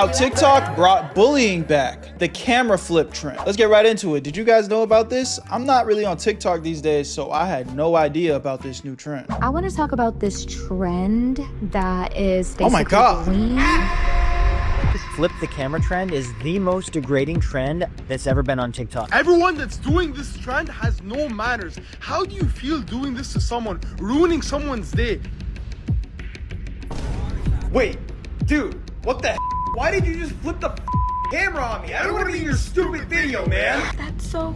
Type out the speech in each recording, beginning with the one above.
Now, TikTok brought bullying back, the camera flip trend. Let's get right into it. Did you guys know about this? I'm not really on TikTok these days, so I had no idea about this new trend. I want to talk about this trend that is basically Oh my God. Flip the camera trend is the most degrading trend that's ever been on TikTok. Everyone that's doing this trend has no manners. How do you feel doing this to someone, ruining someone's day? Wait, dude, what the? Why did you just flip the camera on me? I don't want to be in your stupid video, man. That's so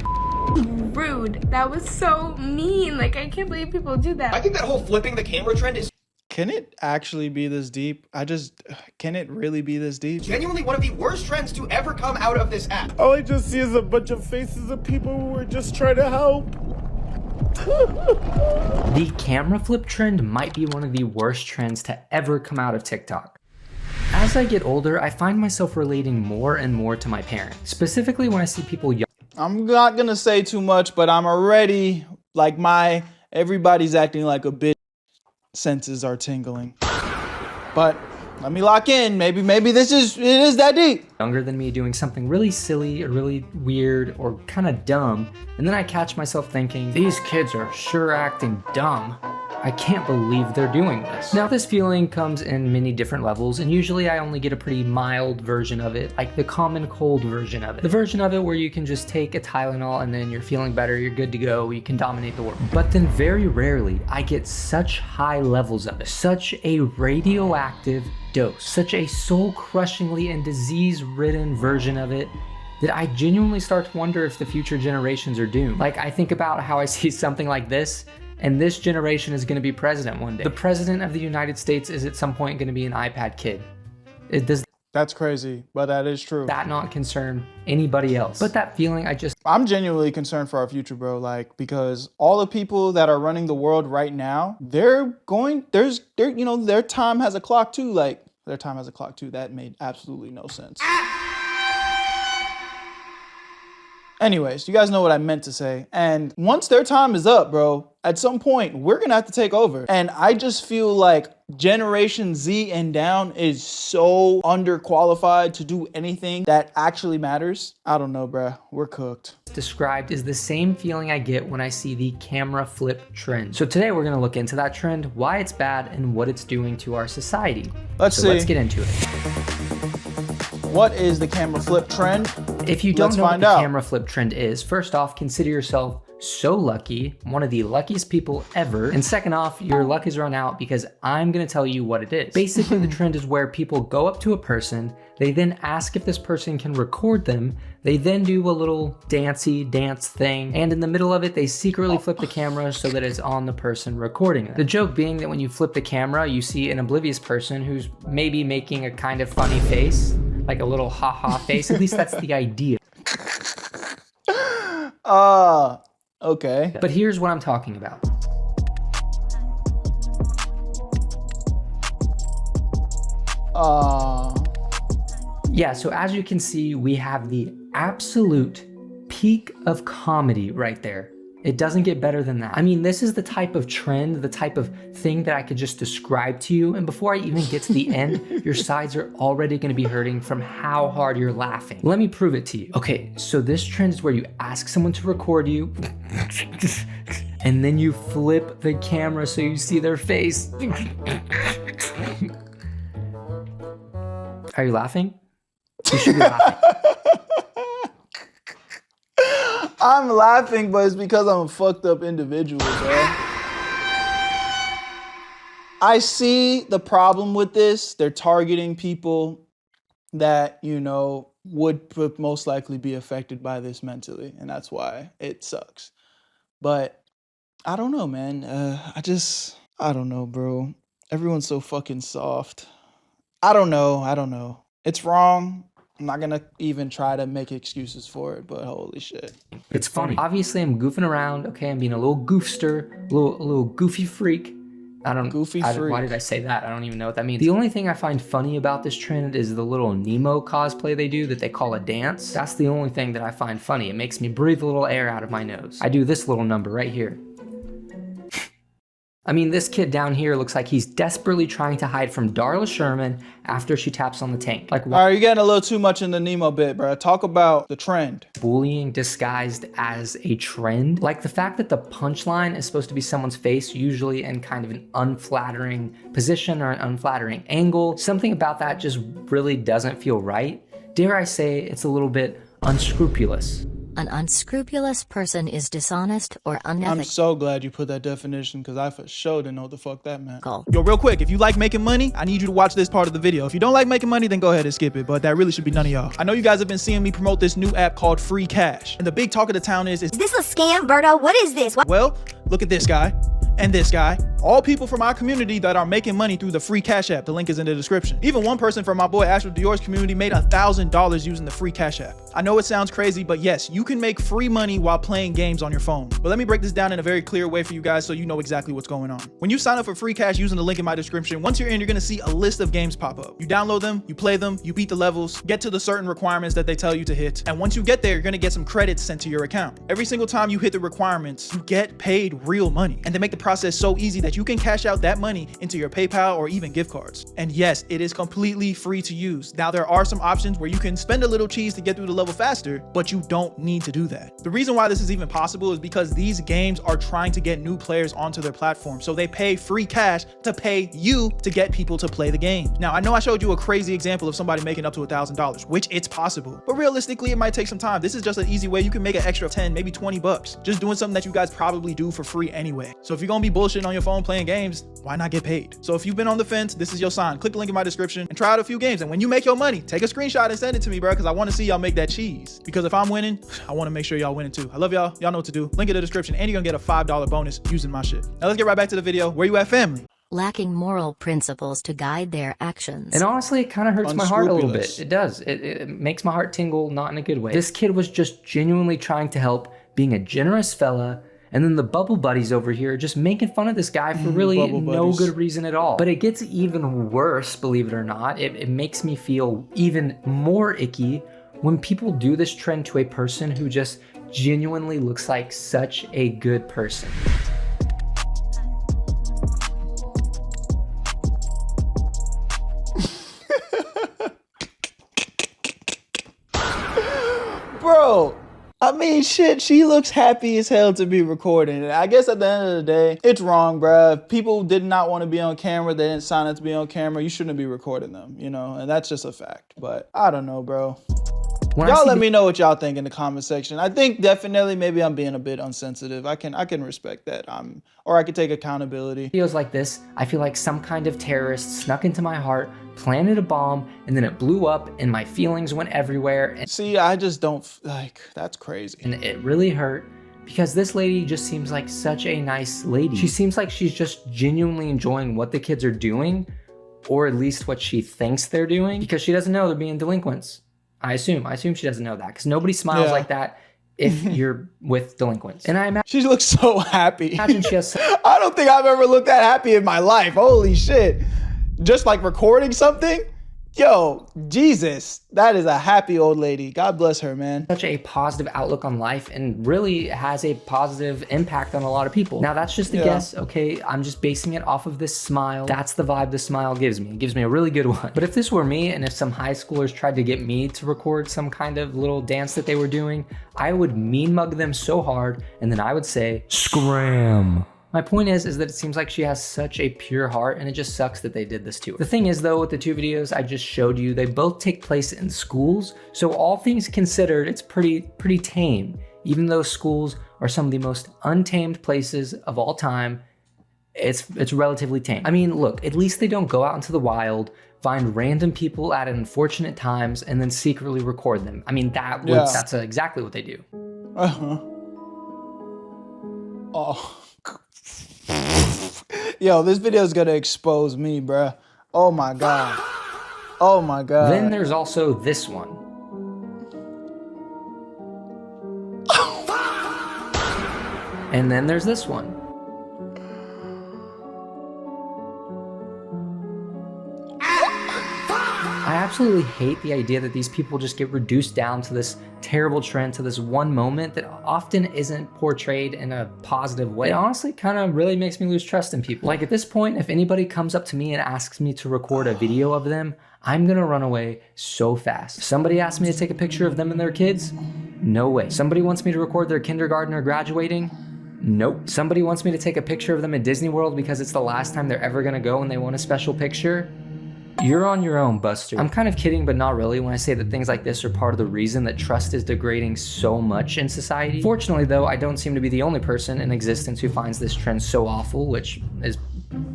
rude. That was so mean. Like, I can't believe people do that. I think that whole flipping the camera trend is Can it actually be this deep? Can it really be this deep? genuinely one of the worst trends to ever come out of this app. All I just see is a bunch of faces of people who are just trying to help. The camera flip trend might be one of the worst trends to ever come out of TikTok. As I get older, I find myself relating more and more to my parents, specifically when I see people young. I'm not gonna say too much, but I'm already, like, everybody's acting like a bitch senses are tingling. But let me lock in. Maybe it is that deep. Younger than me doing something really silly or really weird or kind of dumb, and then I catch myself thinking, these kids are sure acting dumb. I can't believe they're doing this. Now this feeling comes in many different levels, and usually I only get a pretty mild version of it, like the common cold version of it. The version of it where you can just take a Tylenol and then you're feeling better, you're good to go, you can dominate the world. But then very rarely I get such high levels of it, such a radioactive dose, such a soul-crushingly and disease-ridden version of it, that I genuinely start to wonder if the future generations are doomed. Like, I think about how I see something like this, and this generation is going to be president one day. The president of the United States is at some point going to be an iPad kid. That's crazy, but that is true. That not concern anybody else. But that feeling, I'm genuinely concerned for our future, bro. Like, because all the people that are running the world right now, their time has a clock too. Like, their time has a clock too. That made absolutely no sense. Anyways, you guys know what I meant to say. And once their time is up, bro, at some point, we're gonna have to take over. And I just feel like Generation Z and down is so underqualified to do anything that actually matters. I don't know, bro. We're cooked. described is the same feeling I get when I see the camera flip trend. So today we're gonna look into that trend, why it's bad, and what it's doing to our society. Let's get into it. What is the camera flip trend? If you don't know what the camera flip trend is, first off, consider yourself so lucky, one of the luckiest people ever. And second off, your luck has run out because I'm gonna tell you what it is. Basically, the trend is where people go up to a person, they then ask if this person can record them, they then do a little dance thing, and in the middle of it, they secretly flip the camera so that it's on the person recording it. The joke being that when you flip the camera, you see an oblivious person who's maybe making a kind of funny face, like a little ha-ha face. At least that's the idea. Okay. But here's what I'm talking about. Yeah, so as you can see, we have the absolute peak of comedy right there. It doesn't get better than that. I mean, this is the type of trend, the type of thing that I could just describe to you. And before I even get to the end, your sides are already gonna be hurting from how hard you're laughing. Let me prove it to you. Okay, so this trend is where you ask someone to record you, and then you flip the camera so you see their face. Are you laughing? You should be laughing. I'm laughing, but it's because I'm a fucked up individual, bro. I see the problem with this. They're targeting people that, you know, would most likely be affected by this mentally, and that's why it sucks. But I don't know, man. I don't know, bro. Everyone's so fucking soft. I don't know. It's wrong. I'm not gonna even try to make excuses for it, but holy shit. It's funny. Obviously, I'm goofing around, okay? I'm being a little goofster, a little goofy freak. Why did I say that? I don't even know what that means. The only thing I find funny about this trend is the little Nemo cosplay they do that they call a dance. That's the only thing that I find funny. It makes me breathe a little air out of my nose. I do this little number right here. I mean, this kid down here looks like he's desperately trying to hide from Darla Sherman after she taps on the tank. Like, all right, you're getting a little too much in the Nemo bit, bro. Talk about the trend. Bullying disguised as a trend. Like the fact that the punchline is supposed to be someone's face, usually in kind of an unflattering position or an unflattering angle. Something about that just really doesn't feel right. Dare I say it's a little bit unscrupulous. An unscrupulous person is dishonest or unethical. I'm so glad you put that definition because I for sure didn't know what the fuck that meant. Yo, real quick, if you like making money, I need you to watch this part of the video. If you don't like making money, then go ahead and skip it, but that really should be none of y'all. I know you guys have been seeing me promote this new app called Free Cash. And the big talk of the town is this a scam, Berto? What is this? Well, look at this guy and this guy. All people from our community that are making money through the Free Cash app. The link is in the description. Even one person from my boy Astro Dior's community made $1,000 using the Free Cash app. I know it sounds crazy, but yes, you can make free money while playing games on your phone. But let me break this down in a very clear way for you guys so you know exactly what's going on. When you sign up for Free Cash using the link in my description, once you're in, you're gonna see a list of games pop up. You download them, you play them, you beat the levels, get to the certain requirements that they tell you to hit. And once you get there, you're gonna get some credits sent to your account. Every single time you hit the requirements, you get paid real money. And they make the process so easy that you can cash out that money into your PayPal or even gift cards. And yes, it is completely free to use. Now there are some options where you can spend a little cheese to get through the level faster, but you don't need to do that. The reason why this is even possible is because these games are trying to get new players onto their platform. So they pay free cash to pay you to get people to play the game. Now I know I showed you a crazy example of somebody making up to $1,000, which it's possible, but realistically it might take some time. This is just an easy way you can make an extra 10, maybe 20 bucks, just doing something that you guys probably do for free anyway. So if you're gonna be bullshitting on your phone playing games, why not get paid? So if you've been on the fence, this is your sign. Click the link in my description and try out a few games. And when you make your money, take a screenshot and send it to me, bro, because I want to see y'all make that cheese. Because if I'm winning, I want to make sure y'all winning too. I love y'all. Y'all know what to do. Link in the description, and you're gonna get a $5 bonus using my shit. Now let's get right back to the video. Where you at, family? Lacking moral principles to guide their actions. And honestly, it kind of hurts my heart a little bit. It does. It makes my heart tingle, not in a good way. This kid was just genuinely trying to help, being a generous fella. And then the bubble buddies over here just making fun of this guy for really no good reason at all. But it gets even worse, believe it or not. It makes me feel even more icky when people do this trend to a person who just genuinely looks like such a good person. Bro, I mean, shit, she looks happy as hell to be recording. And I guess at the end of the day, it's wrong, bruh. If people did not want to be on camera, they didn't sign up to be on camera, you shouldn't be recording them, you know? And that's just a fact. But I don't know, bro. Y'all let me know what y'all think in the comment section. I think definitely maybe I'm being a bit unsensitive. I can respect that. Or I could take accountability. Videos like this, I feel like some kind of terrorist snuck into my heart, planted a bomb, and then it blew up and my feelings went everywhere. And see, I just don't, like, that's crazy. And it really hurt because this lady just seems like such a nice lady. She seems like she's just genuinely enjoying what the kids are doing, or at least what she thinks they're doing, because she doesn't know they're being delinquents. I assume she doesn't know that, because nobody smiles like that if you're with delinquents. And I imagine she looks so happy. Imagine she has I don't think I've ever looked that happy in my life. Holy shit. Just like recording something? Yo, Jesus, that is a happy old lady. God bless her, man. Such a positive outlook on life and really has a positive impact on a lot of people. Now that's just a guess, okay? I'm just basing it off of this smile. That's the vibe the smile gives me. It gives me a really good one. But if this were me and if some high schoolers tried to get me to record some kind of little dance that they were doing, I would mean mug them so hard and then I would say, scram. My point is that it seems like she has such a pure heart and it just sucks that they did this to her. The thing is though, with the two videos I just showed you, they both take place in schools. So all things considered, it's pretty tame. Even though schools are some of the most untamed places of all time, it's relatively tame. I mean, look, at least they don't go out into the wild, find random people at unfortunate times and then secretly record them. I mean, that's exactly what they do. Oh. Yo, this video is gonna expose me, bruh. Oh my god. Oh my god. Then there's also this one. And then there's this one. I absolutely hate the idea that these people just get reduced down to this terrible trend, to this one moment that often isn't portrayed in a positive way. It honestly kind of really makes me lose trust in people. Like at this point, if anybody comes up to me and asks me to record a video of them, I'm gonna run away so fast. If somebody asks me to take a picture of them and their kids, no way. Somebody wants me to record their kindergarten or graduating, nope. Somebody wants me to take a picture of them at Disney World because it's the last time they're ever gonna go and they want a special picture, you're on your own, Buster. I'm kind of kidding, but not really when I say that things like this are part of the reason that trust is degrading so much in society. Fortunately though, I don't seem to be the only person in existence who finds this trend so awful, which is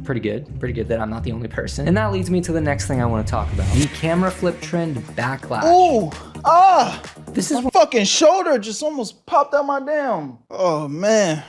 pretty good that I'm not the only person. And that leads me to the next thing I want to talk about. The camera flip trend backlash. Ooh, This is my fucking shoulder just almost popped out my damn. Oh man.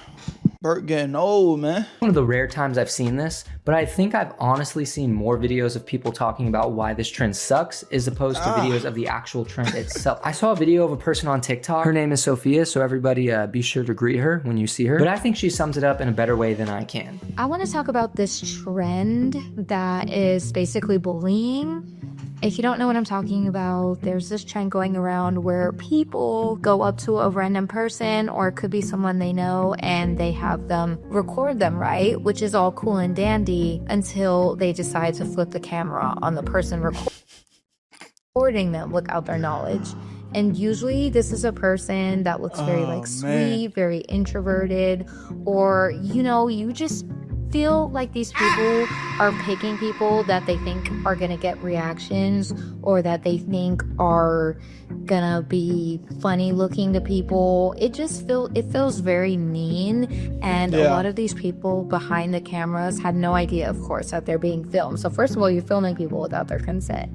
Bert getting old, man. one of the rare times I've seen this, but I think I've honestly seen more videos of people talking about why this trend sucks as opposed to videos of the actual trend itself. I saw a video of a person on TikTok. Her name is Sophia, so everybody be sure to greet her when you see her. But I think she sums it up in a better way than I can. I want to talk about this trend that is basically bullying. If you don't know what I'm talking about, there's this trend going around where people go up to a random person, or it could be someone they know, and they have them record them, right? Which is all cool and dandy until they decide to flip the camera on the person recording them without their knowledge. And usually this is a person that looks very sweet, very introverted, or, you know, you just feel like these people are picking people that they think are gonna get reactions, or that they think are gonna be funny looking to people. It feels very mean, and a lot of these people behind the cameras had no idea, of course, that they're being filmed. So first of all, you're filming people without their consent.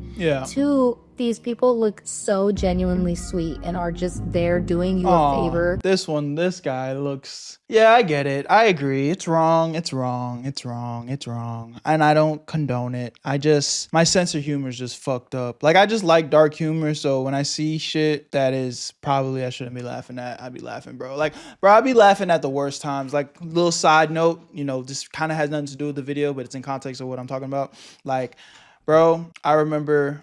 Two, these people look so genuinely sweet and are just there doing you a favor. This guy looks, yeah, I get it. I agree. It's wrong. And I don't condone it. My sense of humor is just fucked up. Like, I just like dark humor. So when I see shit that is probably I shouldn't be laughing at, I'd be laughing, bro. Like, bro, I'd be laughing at the worst times. Like, little side note, you know, this kind of has nothing to do with the video, but it's in context of what I'm talking about. Like, bro, I remember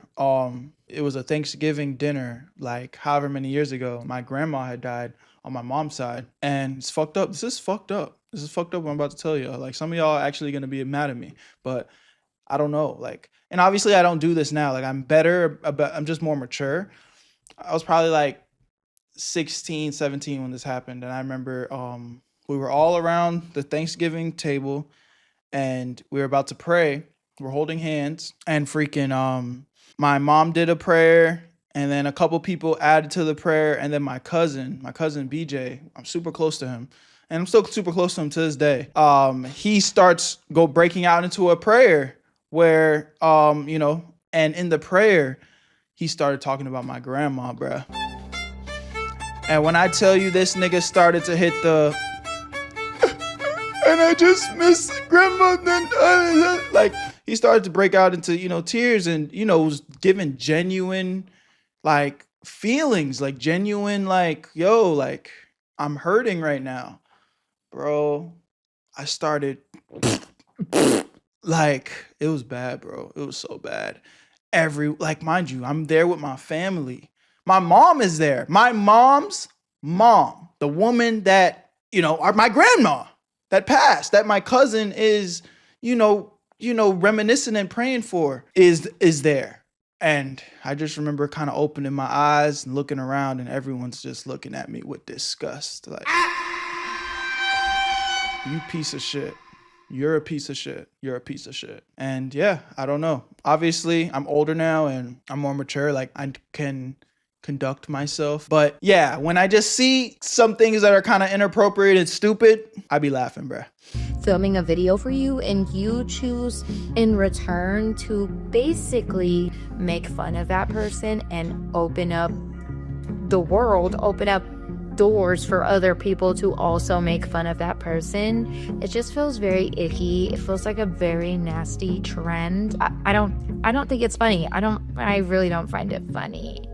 it was a Thanksgiving dinner, like however many years ago. My grandma had died on my mom's side, and it's fucked up. This is fucked up what I'm about to tell you. Like, some of y'all are actually gonna be mad at me, but I don't know. Like, and obviously I don't do this now. Like, I'm just more mature. I was probably like 16, 17 when this happened, and I remember we were all around the Thanksgiving table, and we were about to pray. We're holding hands, and freaking my mom did a prayer, and then a couple people added to the prayer, and then my cousin BJ, I'm super close to him, and I'm still super close to him to this day. He starts breaking out into a prayer where you know, and in the prayer he started talking about my grandma, bruh. And when I tell you this nigga started to hit the and I just miss grandma, like, he started to break out into, you know, tears, and, you know, was giving genuine, like, feelings, like, genuine, like, yo, like, I'm hurting right now. Bro, I started, like, it was bad, bro. It was so bad. Like, mind you, I'm there with my family. My mom is there. My mom's mom, the woman that, you know, my grandma that passed, that my cousin is, you know, reminiscing and praying for, is there. And I just remember kind of opening my eyes and looking around, and everyone's just looking at me with disgust. Like, you piece of shit. You're a piece of shit. You're a piece of shit. And yeah, I don't know. Obviously, I'm older now and I'm more mature. Like, I can conduct myself. But yeah, when I just see some things that are kind of inappropriate and stupid, I be laughing, bruh. Filming a video for you, and you choose in return to basically make fun of that person and open up the world, open up doors for other people to also make fun of that person. It just feels very icky. It feels like a very nasty trend. I don't think it's funny. I really don't find it funny.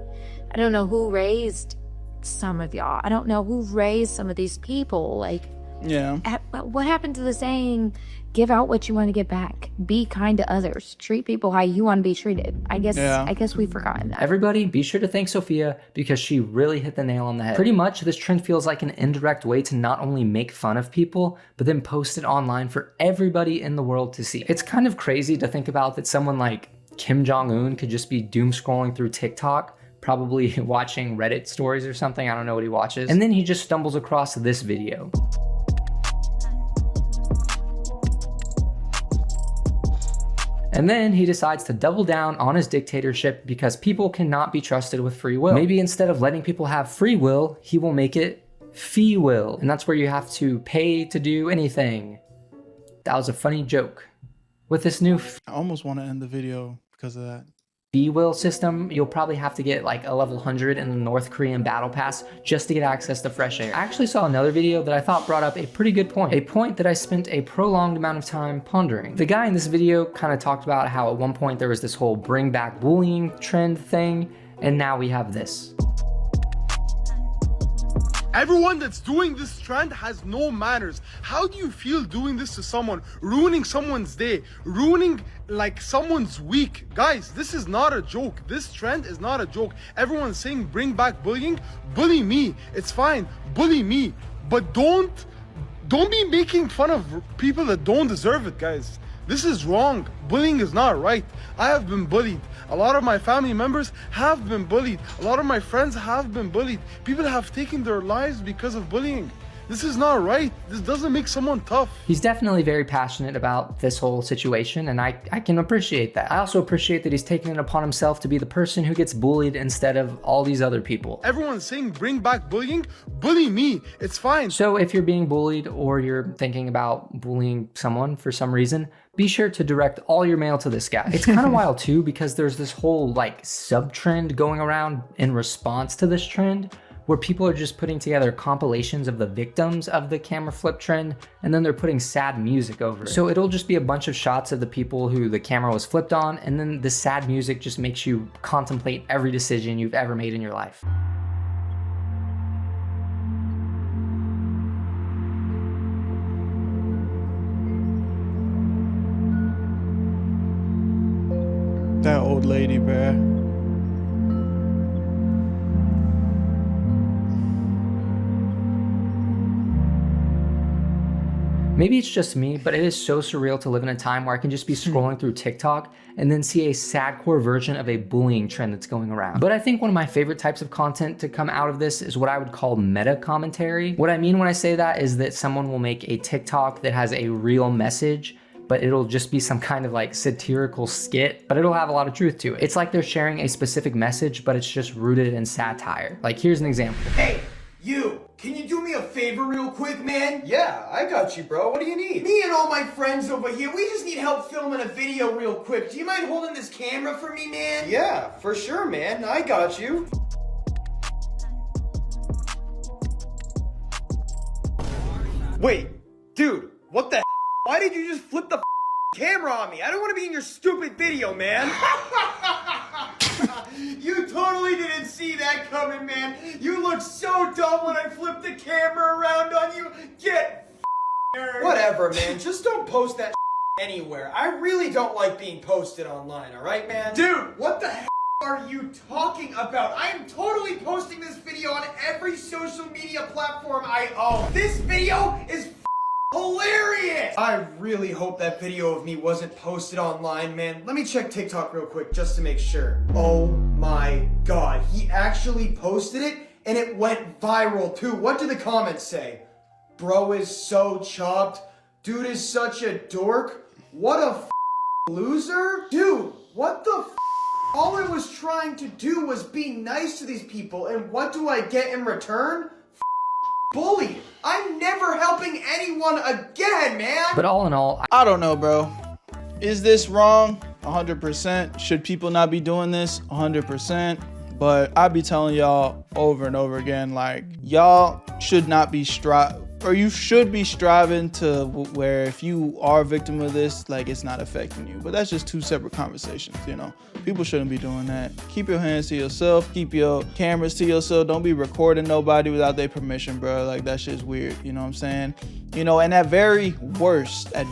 I don't know who raised some of y'all. I don't know who raised some of these people. Like, Yeah. What happened to the saying, give out what you want to get back? Be kind to others. Treat people how you want to be treated. I guess we've forgotten that. Everybody, be sure to thank Sophia because she really hit the nail on the head. Pretty much, this trend feels like an indirect way to not only make fun of people, but then post it online for everybody in the world to see. It's kind of crazy to think about that someone like Kim Jong-un could just be doom scrolling through TikTok, probably watching Reddit stories or something. I don't know what he watches. And then he just stumbles across this video. And then he decides to double down on his dictatorship because people cannot be trusted with free will. Maybe instead of letting people have free will, he will make it fee will. And that's where you have to pay to do anything. That was a funny joke. With this new I almost want to end the video because of that. fee will system, you'll probably have to get like a level 100 in the North Korean battle pass just to get access to fresh air. I actually saw another video that I thought brought up a pretty good point, a point that I spent a prolonged amount of time pondering. The guy in this video kind of talked about how at one point there was this whole bring back bullying trend thing, and now we have this. Everyone that's doing this trend has no manners. How do you feel doing this to someone, ruining someone's day, ruining like someone's week? Guys, this is not a joke. This trend is not a joke. Everyone's saying bring back bullying. Bully me. It's fine. Bully me. But don't be making fun of people that don't deserve it, guys. This is wrong. Bullying is not right. I have been bullied. A lot of my family members have been bullied. A lot of my friends have been bullied. People have taken their lives because of bullying. This is not right. This doesn't make someone tough. He's definitely very passionate about this whole situation, and I can appreciate that. I also appreciate that he's taking it upon himself to be the person who gets bullied instead of all these other people. Everyone's saying bring back bullying. Bully me. It's fine. So if you're being bullied or you're thinking about bullying someone for some reason, be sure to direct all your mail to this guy. It's kind of wild too, because there's this whole like sub-trend going around in response to this trend, where people are just putting together compilations of the victims of the camera flip trend, and then they're putting sad music over it. So it'll just be a bunch of shots of the people who the camera was flipped on, and then the sad music just makes you contemplate every decision you've ever made in your life. That old lady, bruh. Maybe it's just me, but it is so surreal to live in a time where I can just be scrolling through TikTok and then see a sadcore version of a bullying trend that's going around. But I think one of my favorite types of content to come out of this is what I would call meta commentary. What I mean when I say that is that someone will make a TikTok that has a real message, but it'll just be some kind of like satirical skit, but it'll have a lot of truth to it. It's like they're sharing a specific message, but it's just rooted in satire. Like, here's an example. Hey, you, can you do me a favor real quick, man? Yeah, I got you, bro. What do you need? Me and all my friends over here, we just need help filming a video real quick. Do you mind holding this camera for me, man? Yeah, for sure, man. I got you. Wait, dude, what the Why did you just flip the camera on me? I don't want to be in your stupid video, man. You totally didn't see that coming, man. You looked so dumb when I flipped the camera around on you. Get nerd. Whatever, man. Just don't post that anywhere. I really don't like being posted online, alright, man? Dude, what the are you talking about? I am totally posting this video on every social media platform I own. This video is hilarious! I really hope that video of me wasn't posted online, man. Let me check TikTok real quick just to make sure. Oh my god, he actually posted it and it went viral too. What do the comments say? Bro is so chopped. Dude is such a dork. What a loser. Dude, what the all I was trying to do was be nice to these people, and what do I get in return? Bullied. I'm never helping anyone again, man. But all in all, I don't know, bro. Is this wrong? 100%. Should people not be doing this? 100%. But I be telling y'all over and over again, like, y'all should not be you should be striving to where if you are a victim of this, like, it's not affecting you. But that's just two separate conversations, you know? People shouldn't be doing that. Keep your hands to yourself. Keep your cameras to yourself. Don't be recording nobody without their permission, bro. Like, that shit's weird, you know what I'm saying? You know, and at very worst, if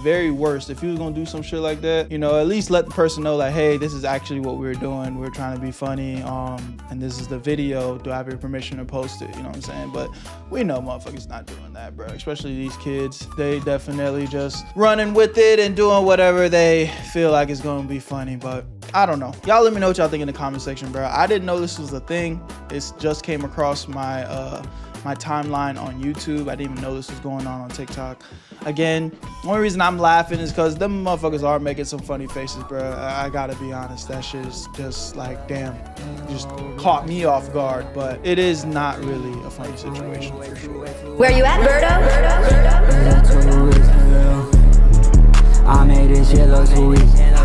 you was gonna do some shit like that, you know, at least let the person know like, hey, this is actually what we were doing. We were trying to be funny, and this is the video. Do I have your permission to post it? You know what I'm saying? But we know motherfuckers not doing that, bro. Especially these kids. They definitely just running with it and doing whatever they feel like is gonna be funny. But I don't know. Y'all let me know what y'all think in the comment section, bro. I didn't know this was a thing. It just came across my my timeline on YouTube. I didn't even know this was going on TikTok. Again, the only reason I'm laughing is because them motherfuckers are making some funny faces, bro. I gotta be honest. That shit is just like, damn, just caught me off guard. But it is not really a funny situation for sure. Where you at, Berto? I made this shit look too easy.